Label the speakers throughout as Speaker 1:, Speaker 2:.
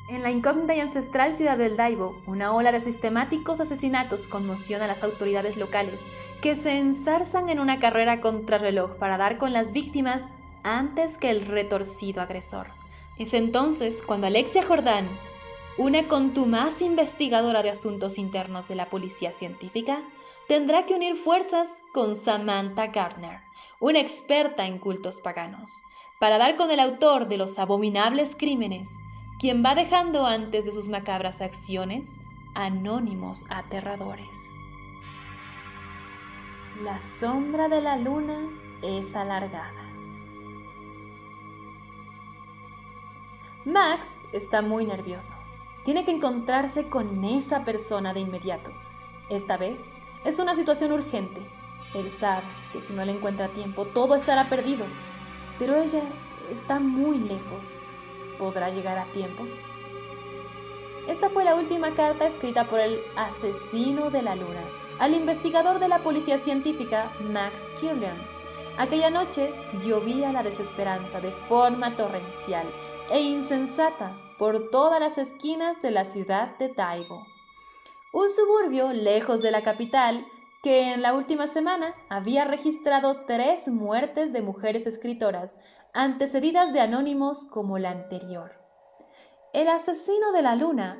Speaker 1: En la incógnita y ancestral ciudad del Daibo, una ola de sistemáticos asesinatos conmociona a las autoridades locales, que se enzarzan en una carrera contrarreloj para dar con las víctimas antes que el retorcido agresor. Es entonces cuando Alexia Jordán, una contumaz investigadora de asuntos internos de la policía científica, tendrá que unir fuerzas con Samantha Gardner, una experta en cultos paganos, para dar con el autor de los abominables crímenes, quien va dejando antes de sus macabras acciones anónimos aterradores. La sombra de la luna es alargada. Max está muy nervioso. Tiene que encontrarse con esa persona de inmediato. Esta vez es una situación urgente. Él sabe que si no la encuentra a tiempo, todo estará perdido. Pero ella está muy lejos. ¿Podrá llegar a tiempo? Esta fue la última carta escrita por el asesino de la luna al investigador de la policía científica Max Kirlian. Aquella noche llovía la desesperanza de forma torrencial e insensata por todas las esquinas de la ciudad de Daibo, un suburbio lejos de la capital que en la última semana había registrado 3 muertes de mujeres escritoras antecedidas de anónimos como la anterior. El asesino de la luna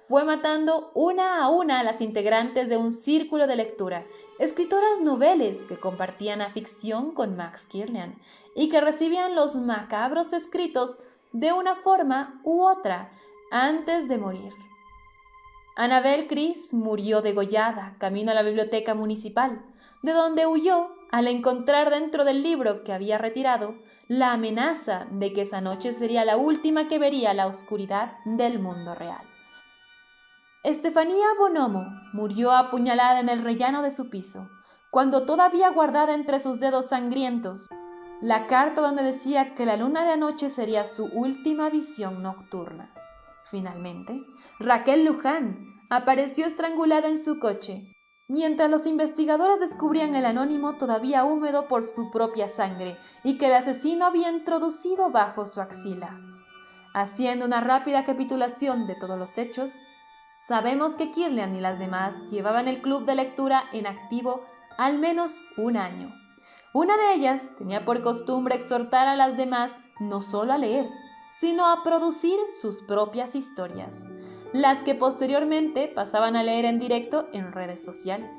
Speaker 1: fue matando una a una a las integrantes de un círculo de lectura, escritoras noveles que compartían afición con Max Kirlian y que recibían los macabros escritos de una forma u otra antes de morir. Annabel Chris murió degollada camino a la biblioteca municipal, de donde huyó al encontrar dentro del libro que había retirado la amenaza de que esa noche sería la última que vería la oscuridad del mundo real. Estefanía Bonomo murió apuñalada en el rellano de su piso, cuando todavía guardaba entre sus dedos sangrientos la carta donde decía que la luna de anoche sería su última visión nocturna. Finalmente, Raquel Luján apareció estrangulada en su coche, mientras los investigadores descubrían el anónimo todavía húmedo por su propia sangre y que el asesino había introducido bajo su axila. Haciendo una rápida capitulación de todos los hechos, sabemos que Kirlian y las demás llevaban el club de lectura en activo al menos un año. Una de ellas tenía por costumbre exhortar a las demás no solo a leer, sino a producir sus propias historias, las que posteriormente pasaban a leer en directo en redes sociales.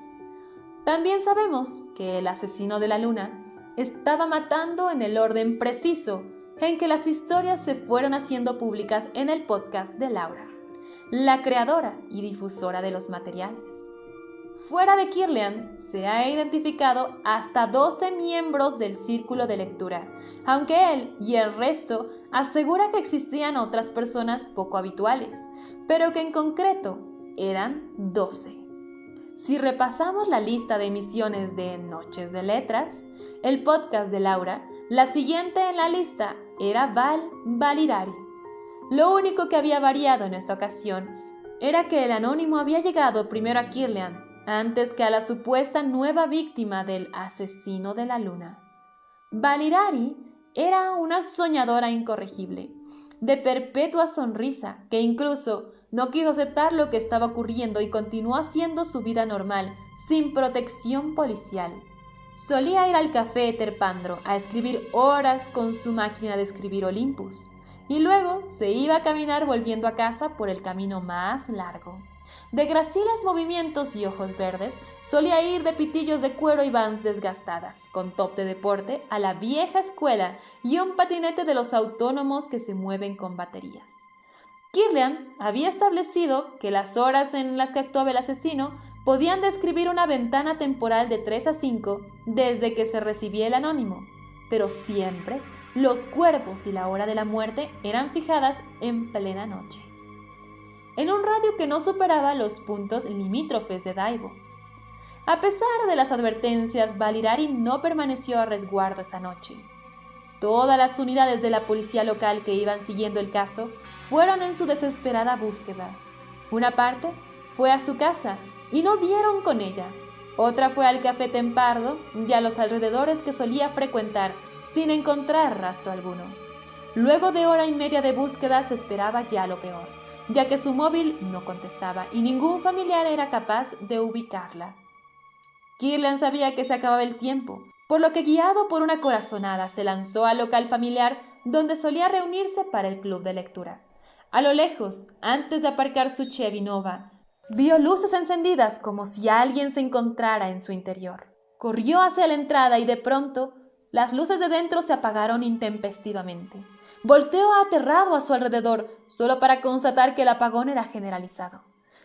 Speaker 1: También sabemos que el asesino de la luna estaba matando en el orden preciso en que las historias se fueron haciendo públicas en el podcast de Laura, la creadora y difusora de los materiales. Fuera de Kirlian se ha identificado hasta 12 miembros del círculo de lectura, aunque él y el resto asegura que existían otras personas poco habituales, pero que en concreto eran 12. Si repasamos la lista de emisiones de Noches de Letras, el podcast de Laura, la siguiente en la lista era Val Valirari. Lo único que había variado en esta ocasión era que el anónimo había llegado primero a Kirlian antes que a la supuesta nueva víctima del asesino de la luna. Valirari era una soñadora incorregible, de perpetua sonrisa, que incluso no quiso aceptar lo que estaba ocurriendo y continuó haciendo su vida normal, sin protección policial. Solía ir al café Terpandro a escribir horas con su máquina de escribir Olympus, y luego se iba a caminar volviendo a casa por el camino más largo. De graciles movimientos y ojos verdes, solía ir de pitillos de cuero y vans desgastadas, con top de deporte, a la vieja escuela y un patinete de los autónomos que se mueven con baterías. Kirlian había establecido que las horas en las que actuaba el asesino podían describir una ventana temporal de 3 a 5 desde que se recibía el anónimo, pero siempre los cuerpos y la hora de la muerte eran fijadas en plena noche, en un radio que no superaba los puntos limítrofes de Daibo. A pesar de las advertencias, Valirari no permaneció a resguardo esa noche. Todas las unidades de la policía local que iban siguiendo el caso fueron en su desesperada búsqueda. Una parte fue a su casa y no dieron con ella. Otra fue al café Tempardo y a los alrededores que solía frecuentar, sin encontrar rastro alguno. Luego de hora y media de búsqueda se esperaba ya lo peor. ya que su móvil no contestaba y ningún familiar era capaz de ubicarla. Kirlian sabía que se acababa el tiempo, por lo que guiado por una corazonada se lanzó al local familiar donde solía reunirse para el club de lectura. A lo lejos, antes de aparcar su Chevy Nova, vio luces encendidas como si alguien se encontrara en su interior. Corrió hacia la entrada y de pronto las luces de dentro se apagaron intempestivamente. Volteó aterrado a su alrededor, solo para constatar que el apagón era generalizado.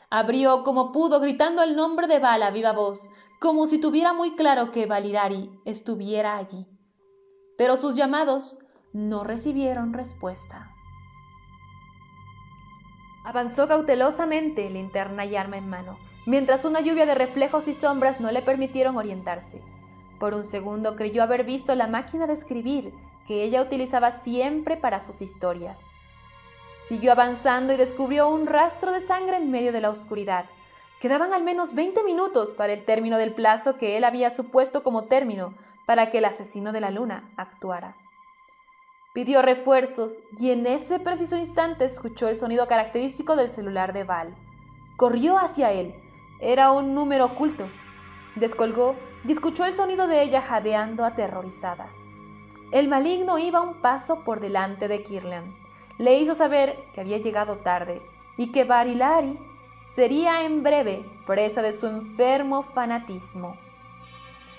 Speaker 1: Abrió como pudo, gritando el nombre de Val a viva voz, como si tuviera muy claro que Valirari estuviera allí. Pero sus llamados no recibieron respuesta. Avanzó cautelosamente, linterna y arma en mano, mientras una lluvia de reflejos y sombras no le permitieron orientarse. Por un segundo creyó haber visto la máquina de escribir que ella utilizaba siempre para sus historias. Siguió avanzando y descubrió un rastro de sangre en medio de la oscuridad. Quedaban al menos 20 minutos para el término del plazo que él había supuesto como término para que el asesino de la luna actuara. Pidió refuerzos y en ese preciso instante escuchó el sonido característico del celular de Val. Corrió hacia él. Era un número oculto. Descolgó y escuchó el sonido de ella jadeando aterrorizada. El maligno iba un paso por delante de Kirlian. Le hizo saber que había llegado tarde y que Barilari sería en breve presa de su enfermo fanatismo.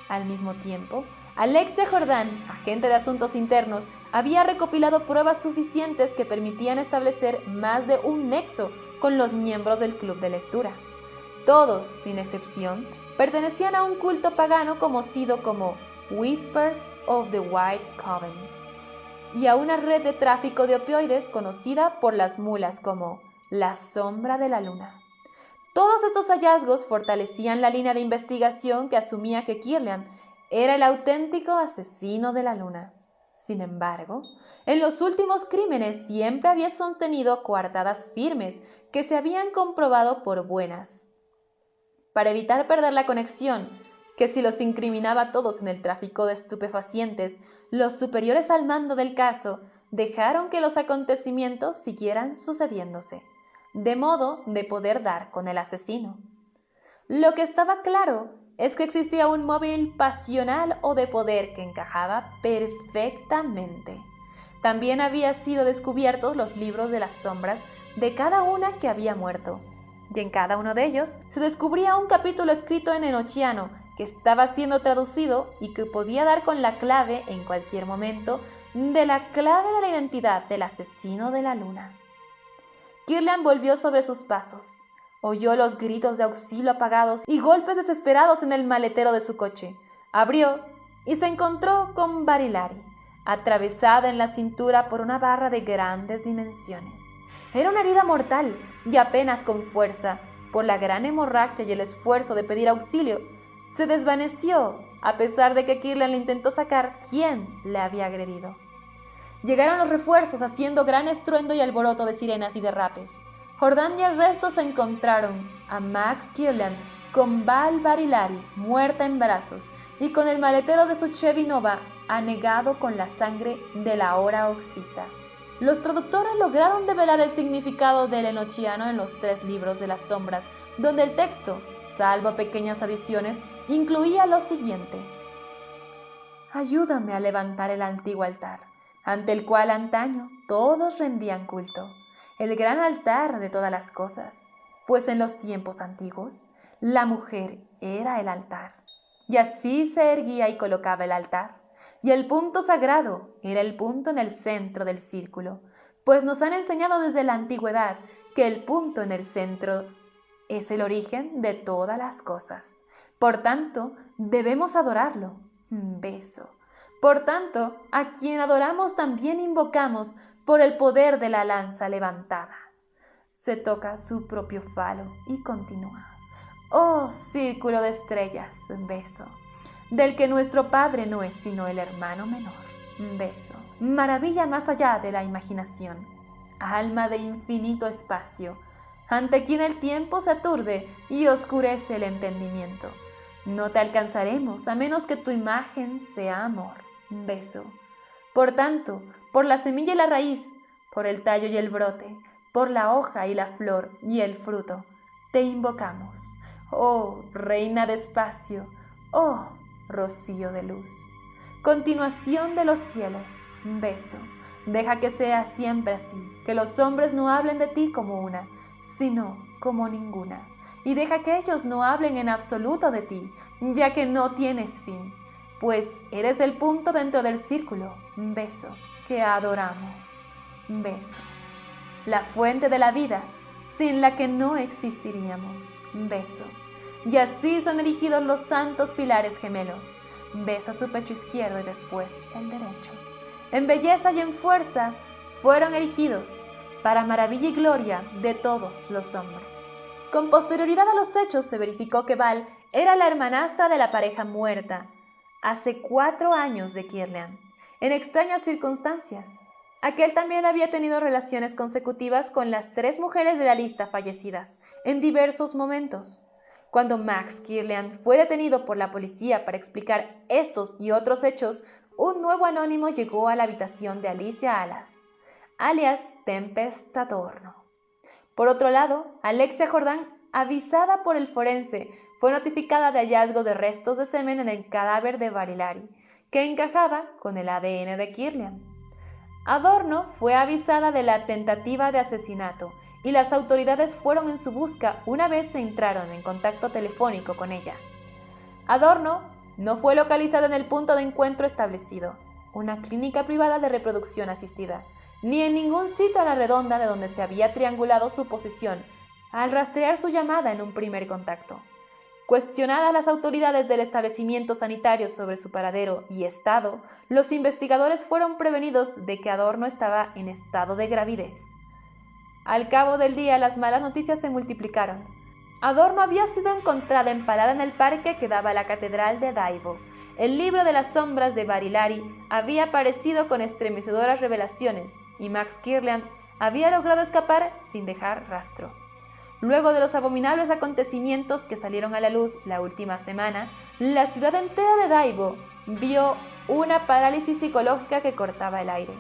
Speaker 1: Al mismo tiempo, Alexia Jordán, agente de asuntos internos, había recopilado pruebas suficientes que permitían establecer más de un nexo con los miembros del club de lectura. Todos, sin excepción, pertenecían a un culto pagano conocido como Whispers of the White Coven y a una red de tráfico de opioides conocida por las mulas como la Sombra de la Luna. Todos estos hallazgos fortalecían la línea de investigación que asumía que Kirlian era el auténtico asesino de la luna. Sin embargo, en los últimos crímenes siempre había sostenido coartadas firmes que se habían comprobado por buenas. Para evitar perder la conexión, que si los incriminaba a todos en el tráfico de estupefacientes, los superiores al mando del caso dejaron que los acontecimientos siguieran sucediéndose, de modo de poder dar con el asesino. Lo que estaba claro es que existía un móvil pasional o de poder que encajaba perfectamente. También habían sido descubiertos los libros de las sombras de cada una que había muerto, y en cada uno de ellos se descubría un capítulo escrito en enochiano que estaba siendo traducido y que podía dar con la clave en cualquier momento de la clave de la identidad del asesino de la luna. Kirlian volvió sobre sus pasos. Oyó los gritos de auxilio apagados y golpes desesperados en el maletero de su coche. Abrió y se encontró con Barilari, atravesada en la cintura por una barra de grandes dimensiones. Era una herida mortal y apenas con fuerza, por la gran hemorragia y el esfuerzo de pedir auxilio, se desvaneció a pesar de que Kirlian le intentó sacar quién le había agredido. Llegaron los refuerzos haciendo gran estruendo y alboroto de sirenas y derrapes. Jordán y el resto se encontraron a Max Kirlian con Val Barilari muerta en brazos y con el maletero de su Chevy Nova anegado con la sangre de la hora oxisa. Los traductores lograron develar el significado del enochiano en los 3 libros de las sombras, donde el texto, salvo pequeñas adiciones, incluía lo siguiente: ayúdame a levantar el antiguo altar, ante el cual antaño todos rendían culto, el gran altar de todas las cosas, pues en los tiempos antiguos la mujer era el altar, y así se erguía y colocaba el altar, y el punto sagrado era el punto en el centro del círculo, pues nos han enseñado desde la antigüedad que el punto en el centro es el origen de todas las cosas. Por tanto, debemos adorarlo. Beso. Por tanto, a quien adoramos también invocamos por el poder de la lanza levantada. Se toca su propio falo y continúa. Oh, círculo de estrellas, beso, del que nuestro padre no es sino el hermano menor. Beso. Maravilla más allá de la imaginación. Alma de infinito espacio, ante quien el tiempo se aturde y oscurece el entendimiento. No te alcanzaremos a menos que tu imagen sea amor. Beso. Por tanto, por la semilla y la raíz, por el tallo y el brote, por la hoja y la flor y el fruto, te invocamos. Oh, reina de espacio, oh, rocío de luz. Continuación de los cielos, beso. Deja que sea siempre así, que los hombres no hablen de ti como una, sino como ninguna. Y deja que ellos no hablen en absoluto de ti, ya que no tienes fin, pues eres el punto dentro del círculo, beso, que adoramos, beso. La fuente de la vida, sin la que no existiríamos, beso. Y así son erigidos los santos pilares gemelos. Besa su pecho izquierdo y después el derecho. En belleza y en fuerza fueron erigidos, para maravilla y gloria de todos los hombres. Con posterioridad a los hechos se verificó que Val era la hermanastra de la pareja muerta, hace 4 años de Kirlian, en extrañas circunstancias. Aquel también había tenido relaciones consecutivas con las 3 mujeres de la lista fallecidas, en diversos momentos. Cuando Max Kirlian fue detenido por la policía para explicar estos y otros hechos, un nuevo anónimo llegó a la habitación de Alicia Alas, alias Tempest Adorno. Por otro lado, Alexia Jordan, avisada por el forense, fue notificada de hallazgo de restos de semen en el cadáver de Barilari, que encajaba con el ADN de Kirlian. Adorno fue avisada de la tentativa de asesinato y las autoridades fueron en su busca una vez se entraron en contacto telefónico con ella. Adorno no fue localizada en el punto de encuentro establecido, una clínica privada de reproducción asistida, ni en ningún sitio a la redonda de donde se había triangulado su posición al rastrear su llamada en un primer contacto. Cuestionadas las autoridades del establecimiento sanitario sobre su paradero y estado, los investigadores fueron prevenidos de que Adorno estaba en estado de gravidez. Al cabo del día, las malas noticias se multiplicaron. Adorno había sido encontrada empalada en el parque que daba a la catedral de Daibo. El libro de las sombras de Barilari había aparecido con estremecedoras revelaciones y Max Kirlian había logrado escapar sin dejar rastro. Luego de los abominables acontecimientos que salieron a la luz la última semana, la ciudad entera de Daibo vio una parálisis psicológica que cortaba el aire.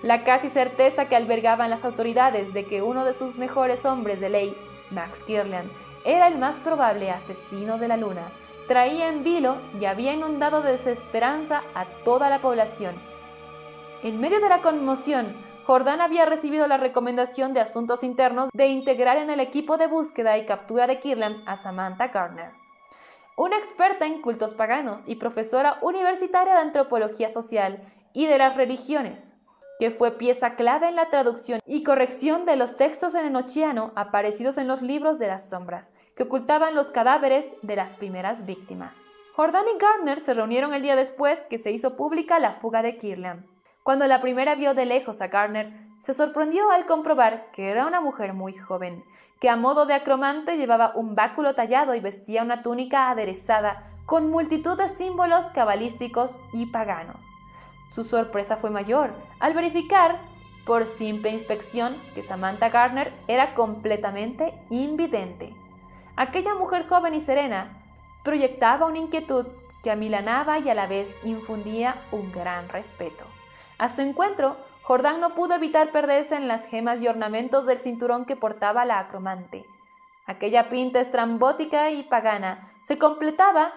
Speaker 1: La casi certeza que albergaban las autoridades de que uno de sus mejores hombres de ley, Max Kirlian, era el más probable asesino de la luna, traía en vilo y había inundado de desesperanza a toda la población. En medio de la conmoción, Jordan había recibido la recomendación de Asuntos Internos de integrar en el equipo de búsqueda y captura de Kirlian a Samantha Gardner, una experta en cultos paganos y profesora universitaria de antropología social y de las religiones, que fue pieza clave en la traducción y corrección de los textos en enochiano aparecidos en los libros de las sombras, que ocultaban los cadáveres de las primeras víctimas. Jordan y Gardner se reunieron el día después que se hizo pública la fuga de Kirlian. Cuando la primera vio de lejos a Gardner, se sorprendió al comprobar que era una mujer muy joven, que a modo de acromante llevaba un báculo tallado y vestía una túnica aderezada con multitud de símbolos cabalísticos y paganos. Su sorpresa fue mayor al verificar, por simple inspección, que Samantha Gardner era completamente invidente. Aquella mujer joven y serena proyectaba una inquietud que amilanaba y a la vez infundía un gran respeto. A su encuentro, Jordan no pudo evitar perderse en las gemas y ornamentos del cinturón que portaba la acromante. Aquella pinta estrambótica y pagana se completaba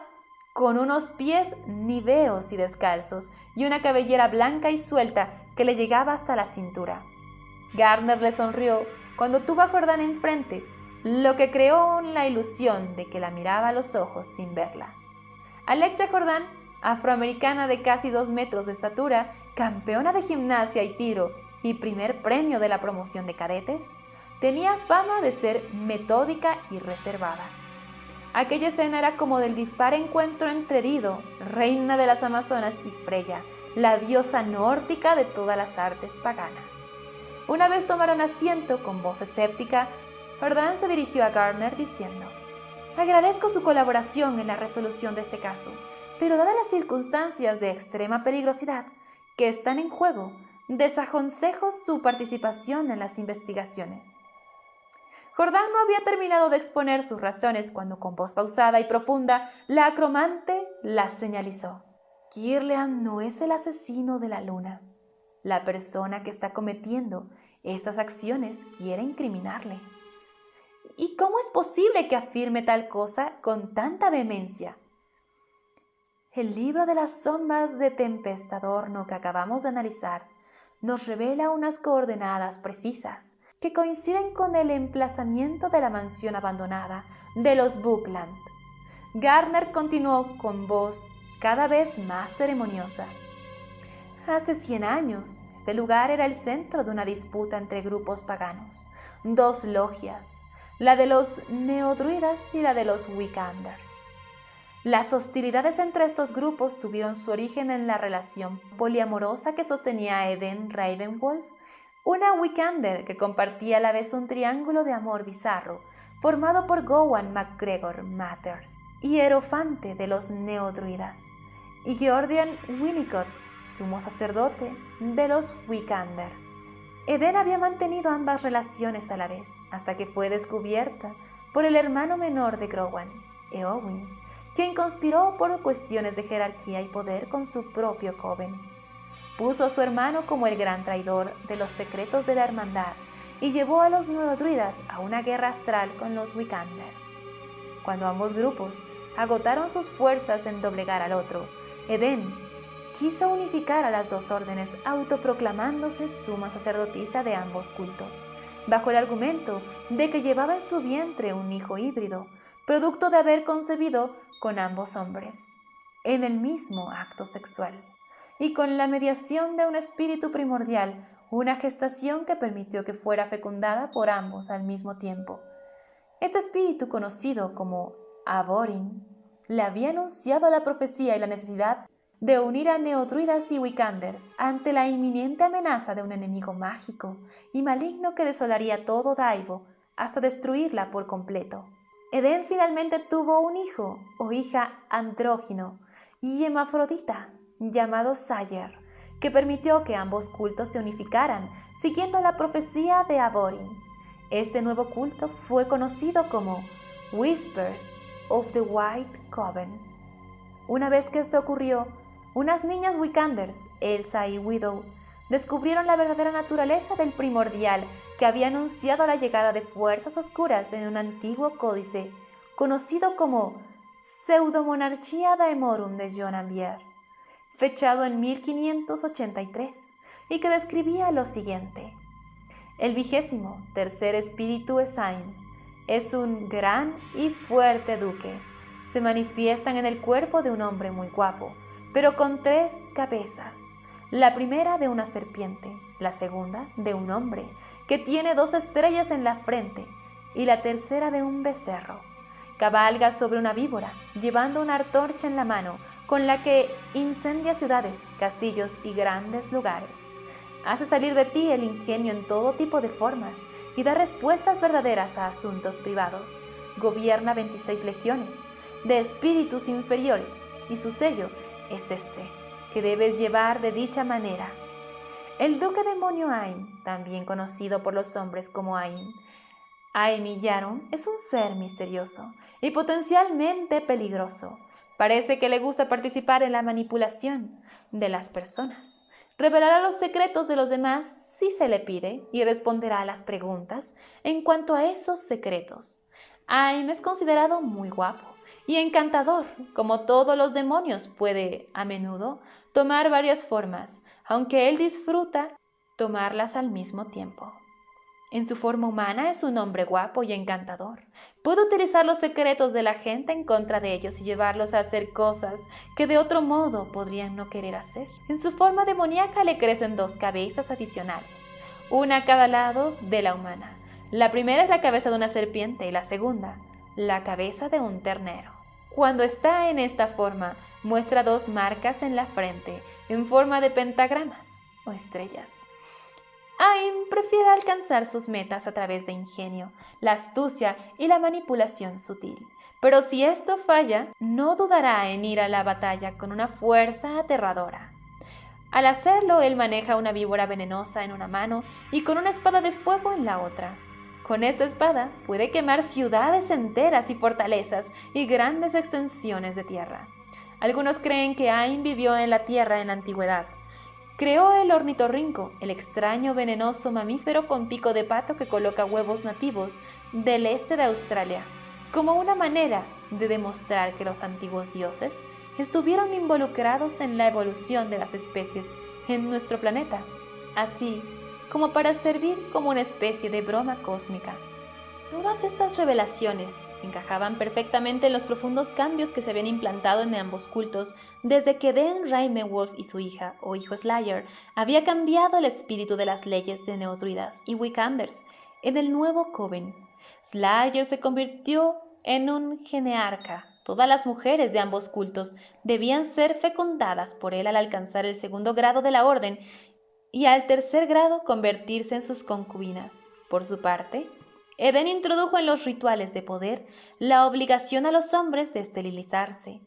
Speaker 1: con unos pies niveos y descalzos y una cabellera blanca y suelta que le llegaba hasta la cintura. Gardner le sonrió cuando tuvo a Jordan enfrente, lo que creó la ilusión de que la miraba a los ojos sin verla. Alexia Jordan, afroamericana de casi 2 metros de estatura, campeona de gimnasia y tiro y primer premio de la promoción de cadetes, tenía fama de ser metódica y reservada. Aquella escena era como del dispar encuentro entre Dido, reina de las Amazonas, y Freya, la diosa nórdica de todas las artes paganas. Una vez tomaron asiento con voz escéptica, Jordan se dirigió a Gardner diciendo: «Agradezco su colaboración en la resolución de este caso, pero dadas las circunstancias de extrema peligrosidad que están en juego, desaconsejo su participación en las investigaciones». Jordan no había terminado de exponer sus razones cuando, con voz pausada y profunda, la acromante la señalizó. «Kirlian no es el asesino de la luna. La persona que está cometiendo estas acciones quiere incriminarle. ¿Y cómo es posible que afirme tal cosa con tanta vehemencia? El libro de las sombras de Tempestadorno que acabamos de analizar nos revela unas coordenadas precisas que coinciden con el emplazamiento de la mansión abandonada de los Buckland. Gardner continuó con voz cada vez más ceremoniosa. Hace 100 años, este lugar era el centro de una disputa entre grupos paganos, dos logias, la de los neodruidas y la de los Wickanders. Las hostilidades entre estos grupos tuvieron su origen en la relación poliamorosa que sostenía Eden Ravenwolf, una Wickander que compartía a la vez un triángulo de amor bizarro formado por Gowan MacGregor Mathers, hierofante de los neodruidas, y Geordian Winnicott, sumo sacerdote de los Wickanders. Eden había mantenido ambas relaciones a la vez, hasta que fue descubierta por el hermano menor de Growan, Eowyn, quien conspiró por cuestiones de jerarquía y poder con su propio coven. Puso a su hermano como el gran traidor de los secretos de la hermandad y llevó a los neodruidas a una guerra astral con los Wickanders. Cuando ambos grupos agotaron sus fuerzas en doblegar al otro, Eden quiso unificar a las dos órdenes autoproclamándose suma sacerdotisa de ambos cultos, bajo el argumento de que llevaba en su vientre un hijo híbrido, producto de haber concebido con ambos hombres, en el mismo acto sexual, y con la mediación de un espíritu primordial, una gestación que permitió que fuera fecundada por ambos al mismo tiempo. Este espíritu, conocido como Aborin, le había anunciado la profecía y la necesidad de unir a neodruidas y Wickanders ante la inminente amenaza de un enemigo mágico y maligno que desolaría todo Daivo hasta destruirla por completo. Eden finalmente tuvo un hijo o hija andrógino y hermafrodita llamado Sayer, que permitió que ambos cultos se unificaran siguiendo la profecía de Aborin. Este nuevo culto fue conocido como Whispers of the White Coven. Una vez que esto ocurrió, unas niñas Wickanders, Elsa y Widow, descubrieron la verdadera naturaleza del primordial que había anunciado la llegada de fuerzas oscuras en un antiguo códice conocido como Pseudomonarchia Daemorum de John Ambier, fechado en 1583, y que describía lo siguiente: el 23º espíritu Esain es un gran y fuerte duque. Se manifiestan en el cuerpo de un hombre muy guapo, pero con 3 cabezas. La primera de una serpiente, la segunda de un hombre, que tiene 2 estrellas en la frente, y la tercera de un becerro. Cabalga sobre una víbora, llevando una antorcha en la mano, con la que incendia ciudades, castillos y grandes lugares. Hace salir de ti el ingenio en todo tipo de formas, y da respuestas verdaderas a asuntos privados. Gobierna 26 legiones de espíritus inferiores, y su sello es este, que debes llevar de dicha manera. El duque demonio Ain, también conocido por los hombres como Ain y Yaron, es un ser misterioso y potencialmente peligroso. Parece que le gusta participar en la manipulación de las personas. Revelará los secretos de los demás si se le pide y responderá a las preguntas en cuanto a esos secretos. Ain es considerado muy guapo y encantador. Como todos los demonios, puede a menudo tomar varias formas, aunque él disfruta tomarlas al mismo tiempo. En su forma humana es un hombre guapo y encantador. Puede utilizar los secretos de la gente en contra de ellos y llevarlos a hacer cosas que de otro modo podrían no querer hacer. En su forma demoníaca le crecen 2 cabezas adicionales, una a cada lado de la humana. La primera es la cabeza de una serpiente y la segunda, la cabeza de un ternero. Cuando está en esta forma, muestra 2 marcas en la frente, en forma de pentagramas o estrellas. Ain prefiere alcanzar sus metas a través de ingenio, la astucia y la manipulación sutil. Pero si esto falla, no dudará en ir a la batalla con una fuerza aterradora. Al hacerlo, él maneja una víbora venenosa en una mano y con una espada de fuego en la otra. Con esta espada puede quemar ciudades enteras y fortalezas y grandes extensiones de tierra. Algunos creen que Ain vivió en la tierra en la antigüedad, Creó el ornitorrinco, el extraño venenoso mamífero con pico de pato que coloca huevos nativos del este de Australia, como una manera de demostrar que los antiguos dioses estuvieron involucrados en la evolución de las especies en nuestro planeta, así como para servir como una especie de broma cósmica. Todas estas revelaciones encajaban perfectamente en los profundos cambios que se habían implantado en ambos cultos desde que Dan Ravenwolf y su hija, o hijo Slayer, había cambiado el espíritu de las leyes de Neodruidas y Wickanders en el nuevo Coven. Slayer se convirtió en un genearca. Todas las mujeres de ambos cultos debían ser fecundadas por él al alcanzar el segundo grado de la orden y al tercer grado convertirse en sus concubinas. Por su parte, Eden introdujo en los rituales de poder la obligación a los hombres de esterilizarse,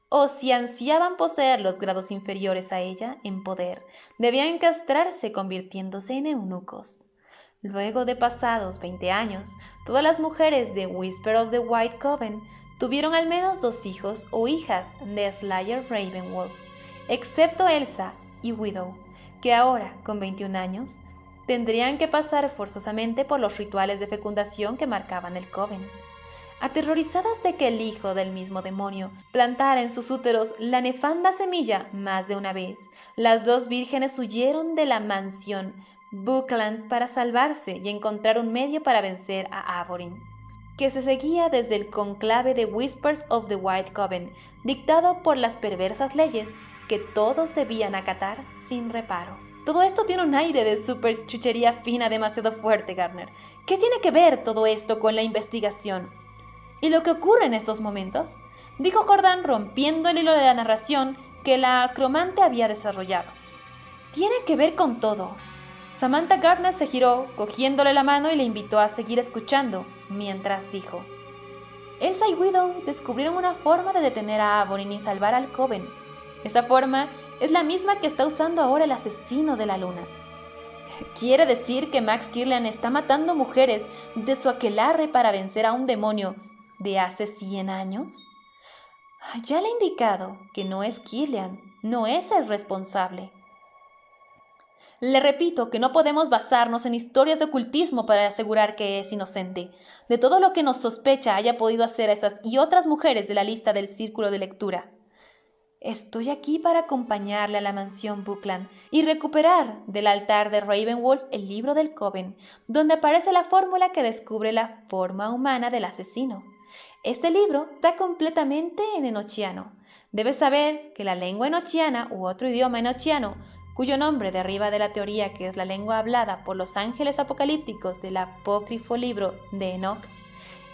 Speaker 1: o si ansiaban poseer los grados inferiores a ella en poder, debían castrarse convirtiéndose en eunucos. Luego de pasados 20 años, todas las mujeres de Whisper of the White Coven tuvieron al menos 2 hijos o hijas de Slayer Ravenwolf, excepto Elsa y Widow, que ahora, con 21 años, tendrían que pasar forzosamente por los rituales de fecundación que marcaban el Coven. Aterrorizadas de que el hijo del mismo demonio plantara en sus úteros la nefanda semilla más de una vez, las 2 vírgenes huyeron de la mansión Buckland para salvarse y encontrar un medio para vencer a Avorin, que se seguía desde el conclave de Whispers of the White Coven, dictado por las perversas leyes que todos debían acatar sin reparo. Todo esto tiene un aire de superchuchería fina demasiado fuerte, Garner. ¿Qué tiene que ver todo esto con la investigación? ¿Y lo que ocurre en estos momentos? Dijo Jordan rompiendo el hilo de la narración que la acromante había desarrollado. Tiene que ver con todo. Samantha Gardner se giró, cogiéndole la mano y le invitó a seguir escuchando, mientras dijo: Elsa y Widow descubrieron una forma de detener a Avorin y salvar al Coven. Esa forma es la misma que está usando ahora el asesino de la luna. ¿Quiere decir que Max Kirlian está matando mujeres de su aquelarre para vencer a un demonio de hace 100 años? Ya le he indicado que no es Kirlian, no es el responsable. Le repito que no podemos basarnos en historias de ocultismo para asegurar que es inocente. De todo lo que nos sospecha haya podido hacer a esas y otras mujeres de la lista del círculo de lectura. Estoy aquí para acompañarle a la mansión Buckland y recuperar del altar de Ravenwolf el libro del Coven, donde aparece la fórmula que descubre la forma humana del asesino. Este libro está completamente en enochiano. Debes saber que la lengua enochiana u otro idioma enochiano, cuyo nombre deriva de la teoría que es la lengua hablada por los ángeles apocalípticos del apócrifo libro de Enoch,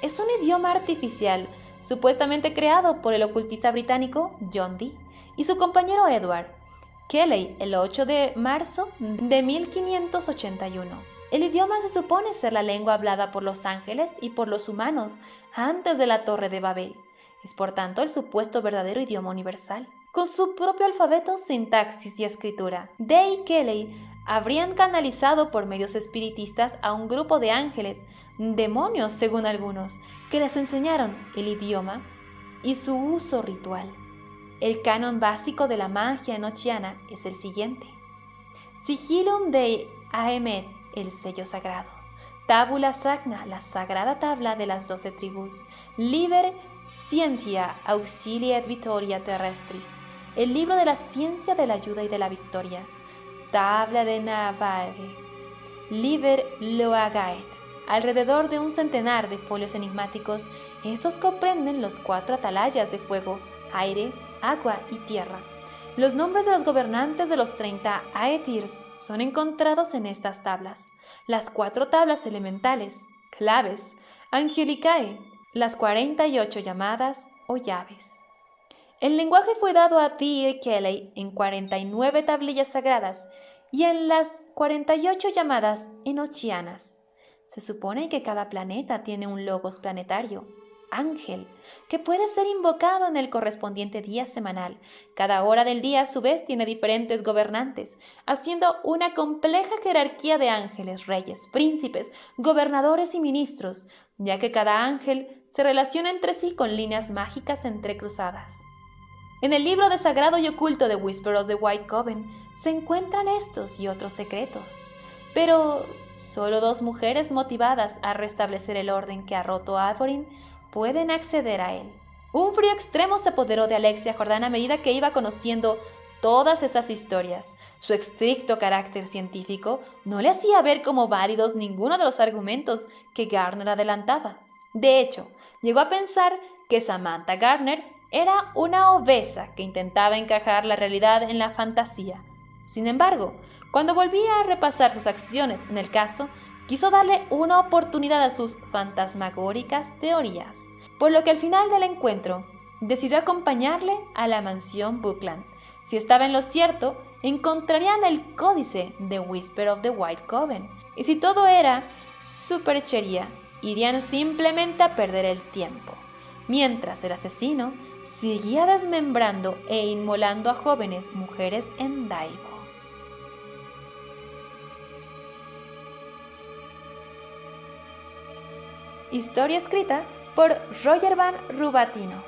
Speaker 1: es un idioma artificial supuestamente creado por el ocultista británico John Dee y su compañero Edward Kelly el 8 de marzo de 1581. El idioma se supone ser la lengua hablada por los ángeles y por los humanos antes de la Torre de Babel. Es por tanto el supuesto verdadero idioma universal, con su propio alfabeto, sintaxis y escritura. Dee y Kelly habrían canalizado por medios espiritistas a un grupo de ángeles, demonios según algunos, que les enseñaron el idioma y su uso ritual. El canon básico de la magia enochiana es el siguiente: Sigillum de Ahemet, el sello sagrado; Tabula Sagna, la sagrada tabla de las 12 tribus; Liber Scientia Auxilia et Vittoria Terrestris, el libro de la ciencia de la ayuda y de la victoria; Tabla de Navarre; Liber Loagaet. Alrededor de un centenar de folios enigmáticos, estos comprenden los 4 atalayas de fuego, aire, agua y tierra. Los nombres de los gobernantes de los 30 Aetirs son encontrados en estas tablas. Las 4 tablas elementales, claves, Angelicae, las 48 llamadas o llaves. El lenguaje fue dado a Dee y Kelly en 49 tablillas sagradas y en las 48 llamadas enochianas. Se supone que cada planeta tiene un logos planetario, ángel, que puede ser invocado en el correspondiente día semanal. Cada hora del día a su vez tiene diferentes gobernantes, haciendo una compleja jerarquía de ángeles, reyes, príncipes, gobernadores y ministros, ya que cada ángel se relaciona entre sí con líneas mágicas entrecruzadas. En el libro de sagrado y oculto de Whisper of the White Coven se encuentran estos y otros secretos. Pero solo 2 mujeres motivadas a restablecer el orden que ha roto Averin pueden acceder a él. Un frío extremo se apoderó de Alexia Jordán a medida que iba conociendo todas estas historias. Su estricto carácter científico no le hacía ver como válidos ninguno de los argumentos que Gardner adelantaba. De hecho, llegó a pensar que Samantha Gardner era una obesa que intentaba encajar la realidad en la fantasía. Sin embargo, cuando volvía a repasar sus acciones en el caso, quiso darle una oportunidad a sus fantasmagóricas teorías, por lo que al final del encuentro decidió acompañarle a la mansión Buckland. Si estaba en lo cierto, encontrarían el códice de Whisper of the White Coven, y si todo era superchería, irían simplemente a perder el tiempo, mientras el asesino seguía desmembrando e inmolando a jóvenes mujeres en Daibo. Historia escrita por Roger Van Rubatino.